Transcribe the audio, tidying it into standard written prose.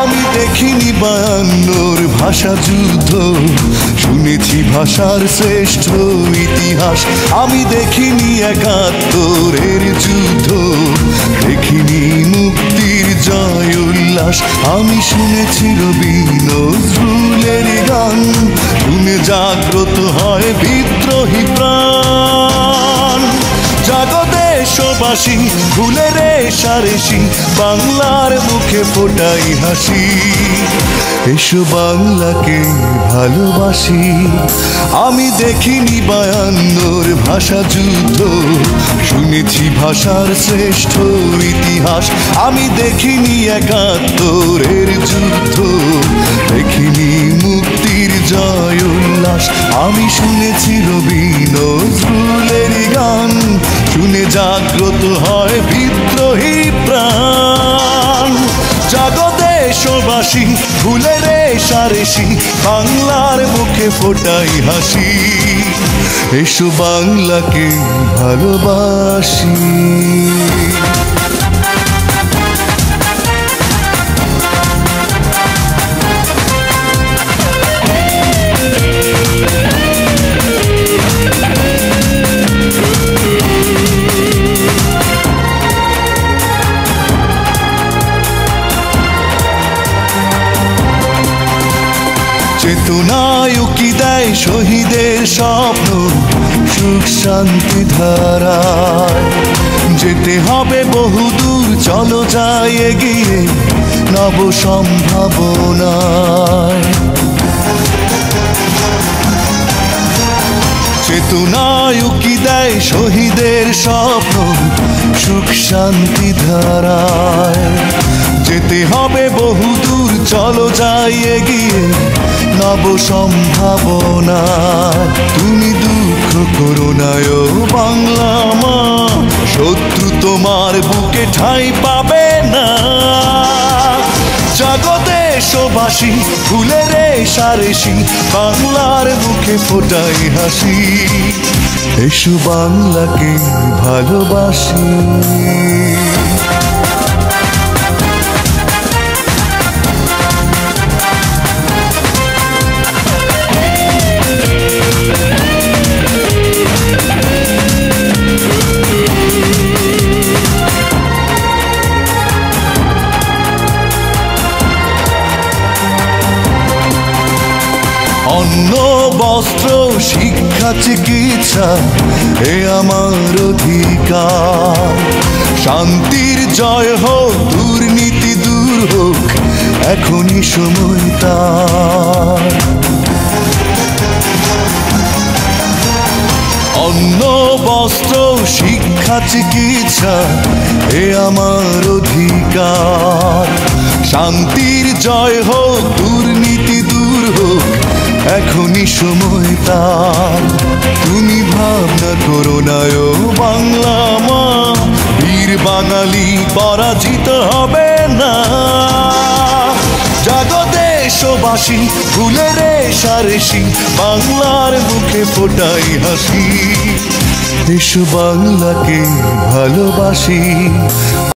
আমি দেখিনি 52 ভাষা যুদ্ধ, শুনেছি ভাষার শ্রেষ্ঠ ইতিহাস। আমি দেখিনি 71-এর যুদ্ধ, দেখিনি মুক্তির জয় উল্লাস। আমি শুনেছি রবি নজরুলের গান, শুনে জাগ্রত হয় বিদ্রোহী প্রাণ। জাগো দেশবাসী, ভুলে রেশারেশি, বাংলার মুখে ফোটাই হাসি। এসো বাংলাকে ভালোবাসি। আমি দেখিনি 52 ভাষা যুদ্ধ, শুনেছি ভাষার শ্রেষ্ঠ ইতিহাস। আমি দেখিনি 71-এর যুদ্ধ, দেখিনি মুক্তির জয় উল্লাস। আমি শুনেছি রবি নজরুলের গান, শুনে জাগ্রত হয় বিদ্রোহী প্রাণ। জাগো দেশবাসী, ভুলে রেশারেশি, বাংলার মুখে ফোটাই হাসি। এসো বাংলাকে ভালোবাসি। চেতনায় উকি দেয় শহীদের স্বপ্ন, সুখ শান্তি ধারায়। যেতে হবে বহুদূর, চলো যাই এগিয়ে নব সম্ভাবনায়। চেতনায় উকি দেয় শহীদের স্বপ্ন, সুখ শান্তি ধারায়। যেতে হবে বহুদূর, চলো যাই এগিয়ে নব সম্ভাবনা। তুমি দুঃখ করো না ও বাংলা মা, শত্রু তোমার বুকে ঠাঁই পাবে না। জাগো দেশবাসী, ভুলে রেশারেশি, বাংলার মুখে ফোটাই হাসি। এসো বাংলাকে ভালোবাসি। অন্ন বস্ত্র শিক্ষা চিকিৎসা এ আমার অধিকার। শান্তির জয় হোক, দুর্নীতি দূর হোক, এখনই সময় তার। অন্ন বস্ত্র শিক্ষা চিকিৎসা এ আমার অধিকার। শান্তির জয় হোক, দুর্নীতি দূর হোক, এখনই সময় তার। তুমি ভাবনা করো না ও বাংলা মা, বীর বাঙালি পরাজিত হবে না। জাগো দেশবাসী, ভুলে রেশারেশি, বাংলার মুখে ফোটাই হাসি। এসো বাংলাকে ভালোবাসি।